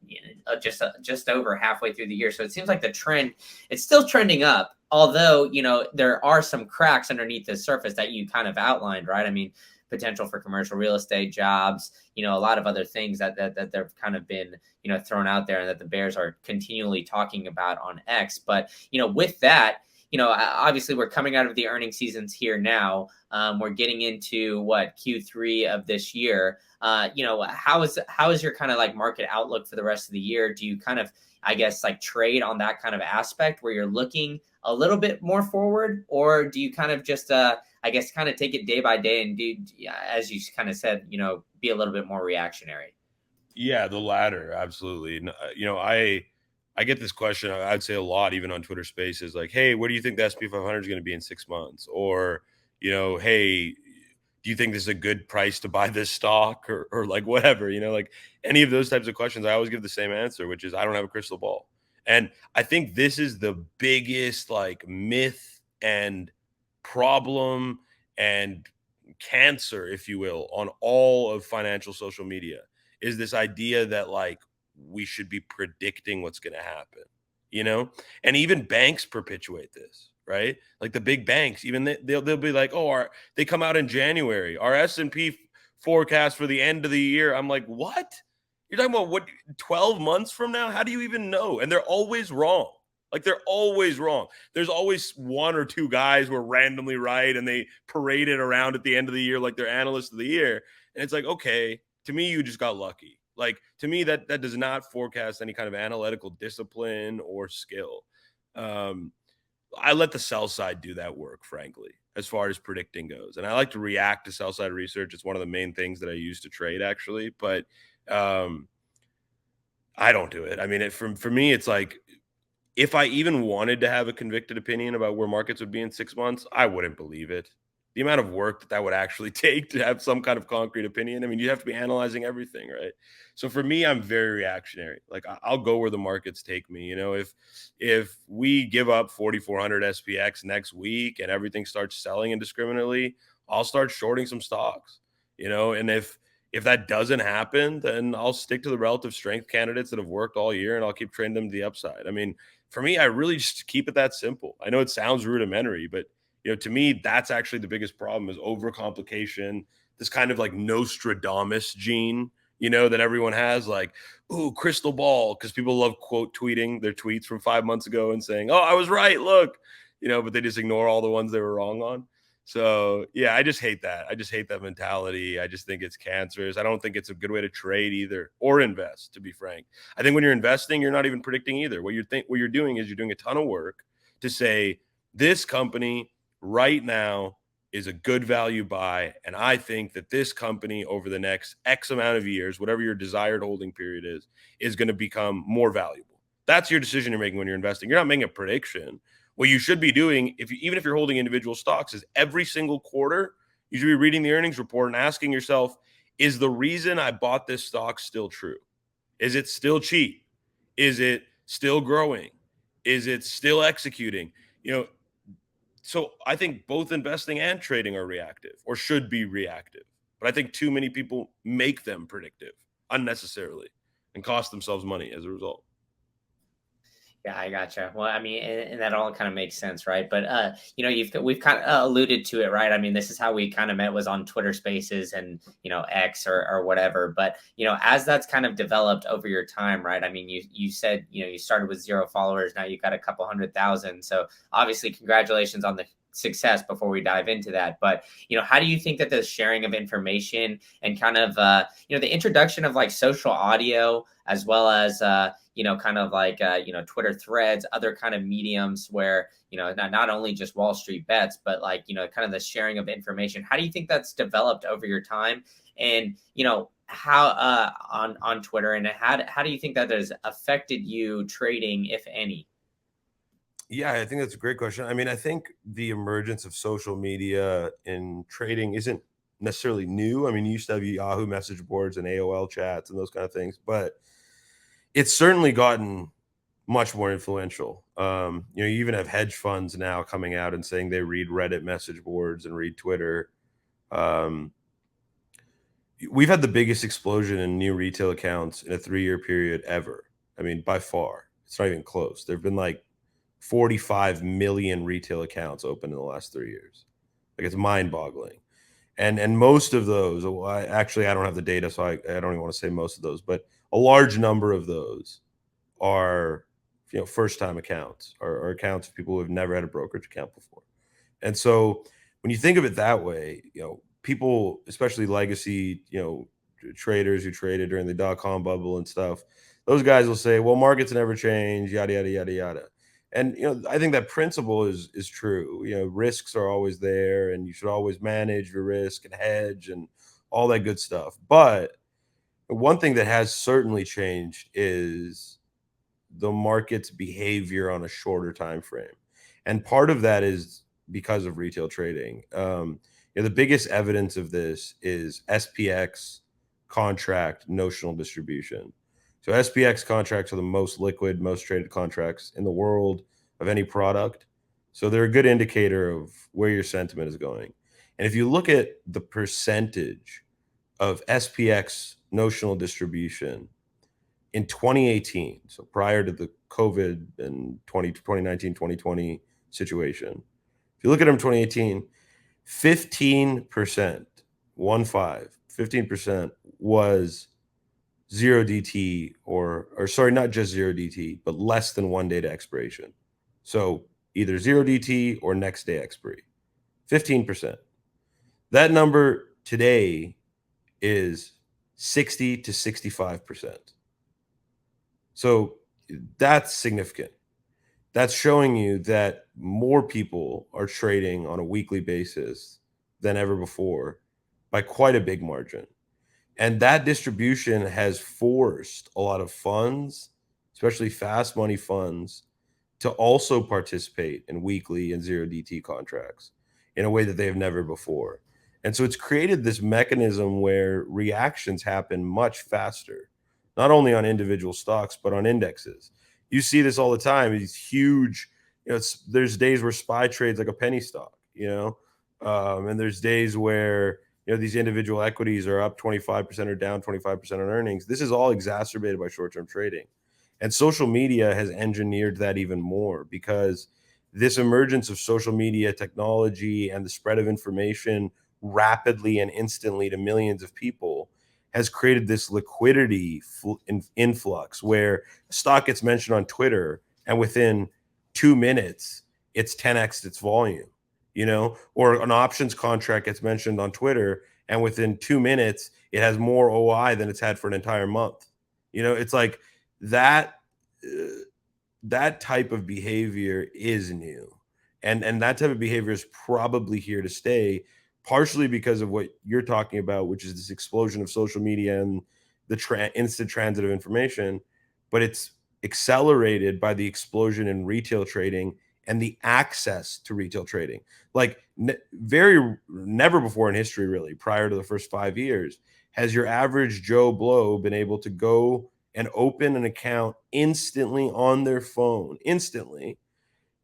just over halfway through the year. So it seems like the trend, it's still trending up, although there are some cracks underneath the surface that you kind of outlined, right? I mean, potential for commercial real estate, jobs, a lot of other things that they've kind of been, thrown out there, and that the bears are continually talking about on X. But, with that, obviously we're coming out of the earnings seasons here now. We're getting into Q3 of this year. How is your kind of like market outlook for the rest of the year? Do you kind of, I guess, like trade on that kind of aspect where you're looking a little bit more forward, or do you kind of just, I guess, kind of take it day by day and do, as you kind of said, be a little bit more reactionary? Yeah, the latter, absolutely. I get this question, I'd say a lot, even on Twitter Spaces, like, hey, where do you think the SP 500 is going to be in 6 months? Or, hey, do you think this is a good price to buy this stock, or like whatever, like any of those types of questions? I always give the same answer, which is I don't have a crystal ball. And I think this is the biggest like myth and problem and cancer, if you will, on all of financial social media, is this idea that like we should be predicting what's going to happen, and even banks perpetuate this, right? Like the big banks, even they'll be like, oh, they come out in January, our S&P forecast for the end of the year. I'm like, what? You're talking about what, 12 months from now? How do you even know? And they're always wrong. Like they're always wrong. There's always one or two guys who are randomly right, and they parade it around at the end of the year like they're analysts of the year. And it's like, okay, to me, you just got lucky. Like to me, that does not forecast any kind of analytical discipline or skill. I let the sell side do that work, frankly, as far as predicting goes. And I like to react to sell side research. It's one of the main things that I use to trade, actually. But I don't do it. I mean, for me, it's like, if I even wanted to have a convicted opinion about where markets would be in 6 months, I wouldn't believe it. the amount of work that would actually take to have some kind of concrete opinion. I mean, you have to be analyzing everything, right? So for me, I'm very reactionary. Like I'll go where the markets take me. You know, if we give up 4,400 SPX next week and everything starts selling indiscriminately, I'll start shorting some stocks. You know, and if that doesn't happen, then I'll stick to the relative strength candidates that have worked all year and I'll keep trading them to the upside. I mean, for me, I really just keep it that simple. I know it sounds rudimentary, but to me, that's actually the biggest problem is overcomplication. This kind of like Nostradamus gene, that everyone has, like, ooh, crystal ball, because people love quote tweeting their tweets from 5 months ago and saying, oh, I was right, look, but they just ignore all the ones they were wrong on. So yeah, I just hate that. I just hate that mentality. I just think it's cancerous. I don't think it's a good way to trade either or invest, to be frank. I think when you're investing, you're not even predicting either. What you're doing is you're doing a ton of work to say this company right now is a good value buy. And I think that this company over the next X amount of years, whatever your desired holding period is going to become more valuable. That's your decision you're making when you're investing. You're not making a prediction. What you should be doing, even if you're holding individual stocks, is every single quarter, you should be reading the earnings report and asking yourself, is the reason I bought this stock still true? Is it still cheap? Is it still growing? Is it still executing? So I think both investing and trading are reactive or should be reactive. But I think too many people make them predictive unnecessarily and cost themselves money as a result. Yeah, I gotcha. Well, I mean, and that all kind of makes sense, right? But we've kind of alluded to it, right? I mean, this is how we kind of met was on Twitter Spaces and X or whatever. But as that's kind of developed over your time, right? I mean, you said you started with 0 followers, now you've got a couple 100,000. So obviously, congratulations on the success before we dive into that. But how do you think that the sharing of information and kind of the introduction of like social audio as well as kind of like Twitter threads, other kind of mediums where not only just Wall Street bets, but like kind of the sharing of information, how do you think that's developed over your time? And how on Twitter, and how do you think that has affected you trading, if any? Yeah, I think that's a great question. I mean, I think the emergence of social media in trading isn't necessarily new. I mean, you used to have Yahoo message boards and AOL chats and those kind of things, but it's certainly gotten much more influential. You even have hedge funds now coming out and saying they read Reddit message boards and read Twitter. We've had the biggest explosion in new retail accounts in a 3-year period ever. I mean, by far. It's not even close. There have been like 45 million retail accounts open in the last 3 years. Like, it's mind-boggling. And most of those, well, I don't have the data, so I don't even want to say most of those, but a large number of those are first-time accounts or accounts of people who have never had a brokerage account before. And so when you think of it that way, people, especially legacy, traders who traded during the dot-com bubble and stuff, those guys will say, well, markets never change, yada, yada, yada, yada. And, I think that principle is true. Risks are always there and you should always manage your risk and hedge and all that good stuff. But one thing that has certainly changed is the market's behavior on a shorter time frame. And part of that is because of retail trading. The biggest evidence of this is SPX contract notional distribution. So SPX contracts are the most liquid, most traded contracts in the world of any product. So they're a good indicator of where your sentiment is going. And if you look at the percentage of SPX notional distribution in 2018, so prior to the COVID and 2019, 2020 situation, if you look at them in 2018, 15%, 15% was 0 DT or sorry, not just 0 DT, but less than 1 day to expiration. So either 0 DT or next day expiry, 15%. That number today is 60 to 65%. So that's significant. That's showing you that more people are trading on a weekly basis than ever before by quite a big margin. And that distribution has forced a lot of funds, especially fast money funds, to also participate in weekly and 0 DT contracts. in a way that they have never before. And so it's created this mechanism where reactions happen much faster, not only on individual stocks, but on indexes. You see this all the time. These huge, there's days where SPY trades like a penny stock, and there's days where these individual equities are up 25% or down 25% on earnings. This is all exacerbated by short-term trading. And social media has engineered that even more, because this emergence of social media technology and the spread of information rapidly and instantly to millions of people has created this liquidity influx where a stock gets mentioned on Twitter and within 2 minutes it's 10x its volume, or an options contract gets mentioned on Twitter and within 2 minutes it has more OI than it's had for an entire month. It's like that. That type of behavior is new, and that type of behavior is probably here to stay, partially because of what you're talking about, which is this explosion of social media and the instant transit of information, but it's accelerated by the explosion in retail trading and the access to retail trading. Like never before in history, really, prior to the first 5 years, has your average Joe Blow been able to go and open an account instantly on their phone, instantly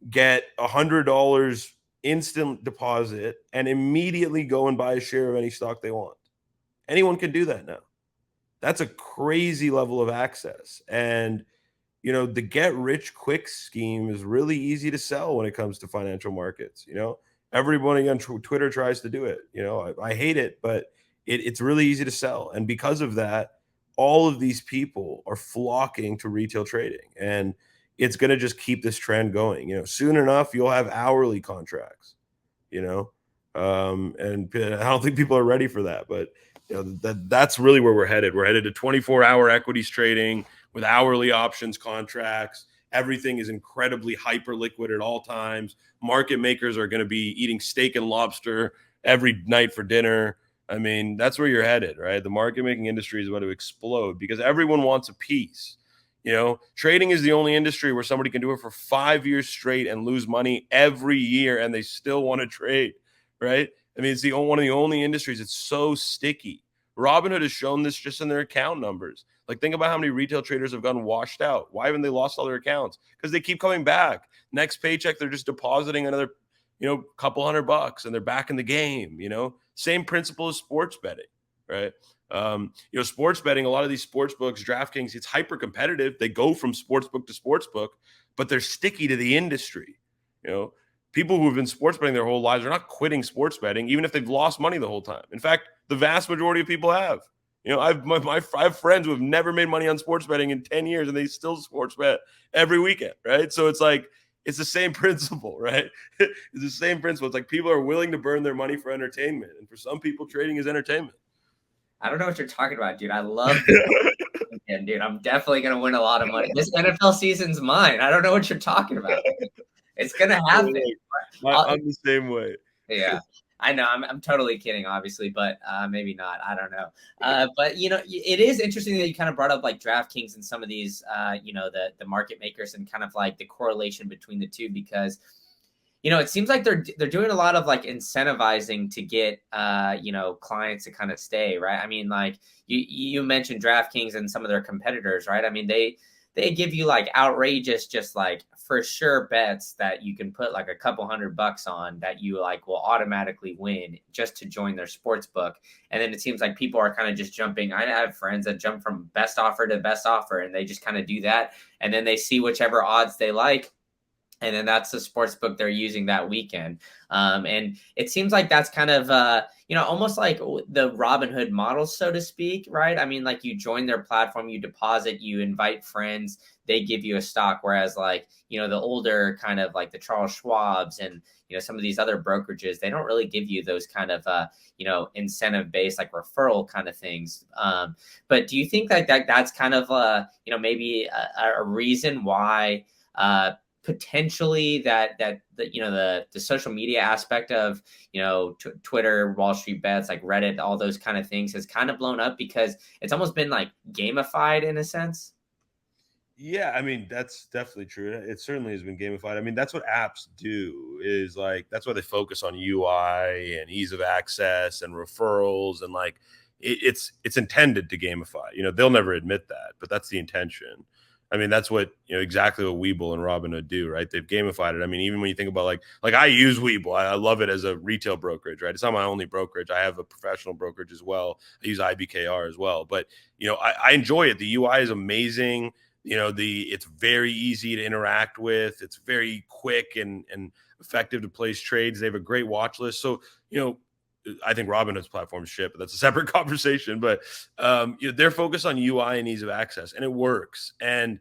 get $100 instant deposit, and immediately go and buy a share of any stock they want. Anyone can do that now. That's a crazy level of access. And, the get rich quick scheme is really easy to sell when it comes to financial markets. Everybody on Twitter tries to do it. I hate it, but it's really easy to sell. And because of that, all of these people are flocking to retail trading, and it's going to just keep this trend going. Soon enough, you'll have hourly contracts, and I don't think people are ready for that, but that's really where we're headed. We're headed to 24-hour equities trading with hourly options contracts. Everything is incredibly hyper liquid at all times. Market makers are going to be eating steak and lobster every night for dinner. I mean, that's where you're headed, right? The market making industry is about to explode because everyone wants a piece. Trading is the only industry where somebody can do it for 5 years straight and lose money every year, and they still want to trade, right? I mean, it's one of the only industries. It's so sticky. Robinhood has shown this just in their account numbers. Like, think about how many retail traders have gotten washed out. Why haven't they lost all their accounts? Because they keep coming back. Next paycheck, they're just depositing another, couple $100, and they're back in the game. Same principle as sports betting, right? Sports betting, a lot of these sports books, DraftKings, it's hyper competitive. They go from sports book to sports book, but they're sticky to the industry. People who have been sports betting their whole lives are not quitting sports betting, even if they've lost money the whole time. In fact, the vast majority of people have. I have friends who have never made money on sports betting in 10 years, and they still sports bet every weekend, right? So it's like, it's the same principle, right? It's the same principle. It's like people are willing to burn their money for entertainment. And for some people, trading is entertainment. I don't know what you're talking about, dude. I love weekend, dude. I'm definitely going to win a lot of money. This NFL season's mine. I don't know what you're talking about. It's going to happen. I'm the same way. Yeah. I know I'm totally kidding, obviously, but maybe not. I don't know. But, it is interesting that you kind of brought up like DraftKings and some of these, the market makers and kind of like the correlation between the two, because, it seems like they're doing a lot of like incentivizing to get, clients to kind of stay, right? I mean, like you mentioned DraftKings and some of their competitors, right? I mean, they give you like outrageous, just like for sure bets that you can put like a couple $100 on that you like will automatically win just to join their sports book. And then it seems like people are kind of just jumping. I have friends that jump from best offer to best offer, and they just kind of do that. And then they see whichever odds they like, and then that's the sports book they're using that weekend. And it seems like that's kind of, almost like the Robinhood model, so to speak, right? I mean, like you join their platform, you deposit, you invite friends, they give you a stock. Whereas like, the older kind of like the Charles Schwabs and, some of these other brokerages, they don't really give you those kind of, incentive based like referral kind of things. But do you think that that's kind of, maybe a reason why, potentially that the social media aspect of Twitter, Wall Street Bets, like Reddit, all those kind of things has kind of blown up because it's almost been like gamified in a sense? Yeah, I mean, that's definitely true. It certainly has been gamified. I mean, that's what apps do, is like that's why they focus on UI and ease of access and referrals, and like it's intended to gamify. They'll never admit that, but that's the intention. I mean, that's what exactly what Webull and Robinhood do, right? They've gamified it. I mean, even when you think about like I use Webull, I love it as a retail brokerage, right? It's not my only brokerage. I have a professional brokerage as well. I use IBKR as well, but I enjoy it. The UI is amazing. It's very easy to interact with. It's very quick and effective to place trades. They have a great watch list. So I think Robinhood's platform is shit, but that's a separate conversation. But they're focused on UI and ease of access, and it works. And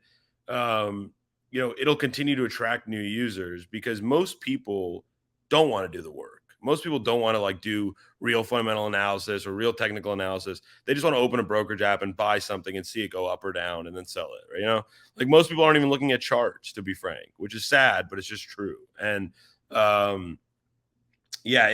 it'll continue to attract new users because most people don't want to do the work. Most people don't want to like do real fundamental analysis or real technical analysis. They just want to open a brokerage app and buy something and see it go up or down and then sell it. Like most people aren't even looking at charts, to be frank, which is sad, but it's just true. And yeah,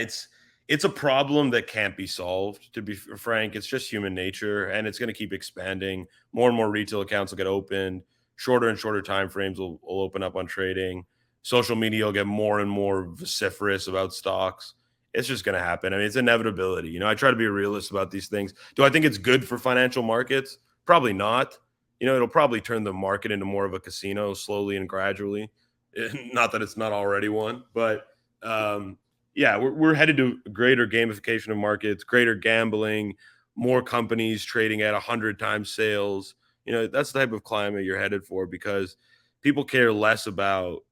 it's a problem that can't be solved, to be frank. It's just human nature, and it's going to keep expanding. More and more retail accounts will get opened. Shorter and shorter time frames will open up on trading. Social media will get more and more vociferous about stocks. It's just going to happen. I mean, it's inevitability. I try to be a realist about these things. Do I think it's good for financial markets? Probably not. It'll probably turn the market into more of a casino slowly and gradually. Not that it's not already one, but yeah, we're headed to greater gamification of markets, greater gambling, more companies trading at 100 times sales. That's the type of climate you're headed for, because people care less about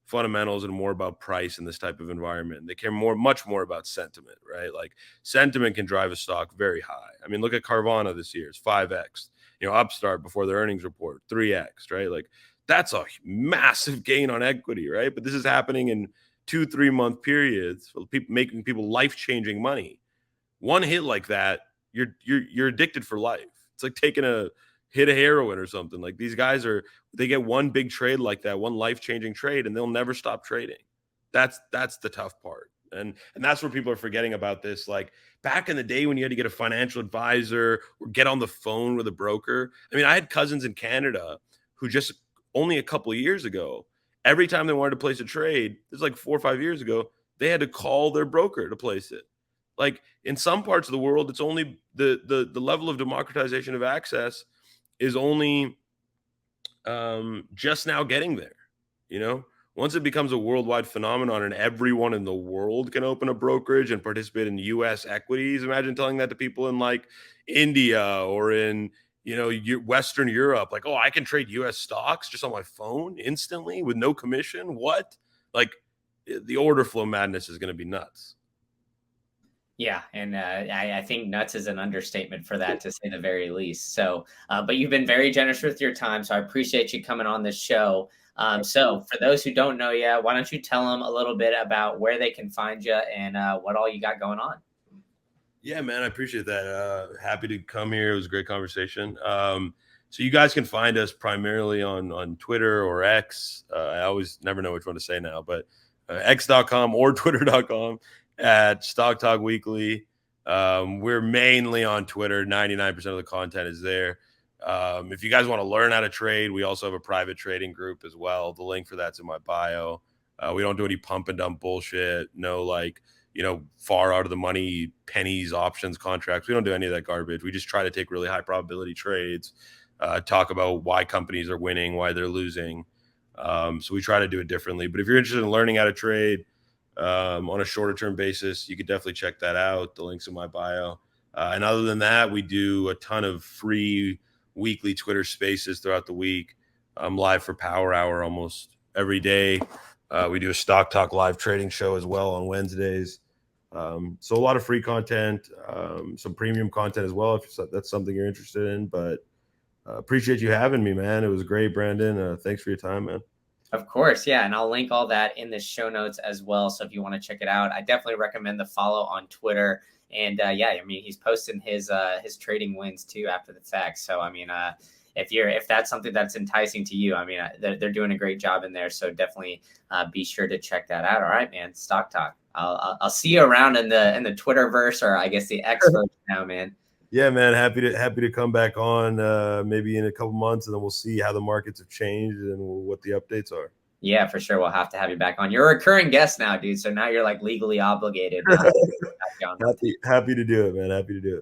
fundamentals and more about price in this type of environment. They care much more about sentiment, right? Like sentiment can drive a stock very high. I mean, look at Carvana this year. It's 5x. Upstart before their earnings report, 3x, right? Like that's a massive gain on equity, right? But this is happening in 2-3 month periods, making people life-changing money. One hit like that, you're addicted for life. It's like taking a hit of heroin or something. Like these guys they get one big trade like that, one life-changing trade, and they'll never stop trading. That's the tough part. And that's where people are forgetting about this. Like back in the day when you had to get a financial advisor or get on the phone with a broker. I mean, I had cousins in Canada who just only a couple of years ago, every time they wanted to place a trade, this is like 4 or 5 years ago, they had to call their broker to place it. Like in some parts of the world, it's only the level of democratization of access is only just now getting there. Once it becomes a worldwide phenomenon and everyone in the world can open a brokerage and participate in U.S. equities, imagine telling that to people in like India or in Western Europe, like, oh, I can trade U.S. stocks just on my phone instantly with no commission. What? Like the order flow madness is going to be nuts. Yeah, and I think nuts is an understatement for that, to say the very least. So, but you've been very generous with your time, so I appreciate you coming on this show. So, for those who don't know you, why don't you tell them a little bit about where they can find you and what all you got going on? Yeah, man, I appreciate that. Happy to come here. It was a great conversation. So you guys can find us primarily on Twitter or X. I always never know which one to say now, but x.com or twitter.com at Stock Talk Weekly. We're mainly on Twitter. 99% of the content is there. If you guys want to learn how to trade, we also have a private trading group as well. The link for that's in my bio. We don't do any pump and dump bullshit. No, like, far out of the money pennies, options, contracts. We don't do any of that garbage. We just try to take really high probability trades, talk about why companies are winning, why they're losing. So we try to do it differently. But if you're interested in learning how to trade on a shorter term basis, you could definitely check that out. The link's in my bio. And other than that, we do a ton of free weekly Twitter spaces throughout the week. I'm live for Power Hour almost every day. We do a Stock Talk live trading show as well on Wednesdays. So a lot of free content, some premium content as well, if that's something you're interested in. But appreciate you having me, man. It was great, Brandon. Thanks for your time, man. Of course, yeah, and I'll link all that in the show notes as well. So if you want to check it out, I definitely recommend the follow on Twitter. And yeah, I mean, he's posting his trading wins too after the fact. So I mean, if that's something that's enticing to you, I mean, they're doing a great job in there. So definitely be sure to check that out. All right, man. Stock Talk. I'll see you around in the Twitterverse, or I guess the Xverse now, man. Yeah, man. Happy to come back on maybe in a couple months, and then we'll see how the markets have changed and what the updates are. Yeah, for sure. We'll have to have you back on. You're a recurring guest now, dude. So now you're like legally obligated. Happy to do it, man. Happy to do it.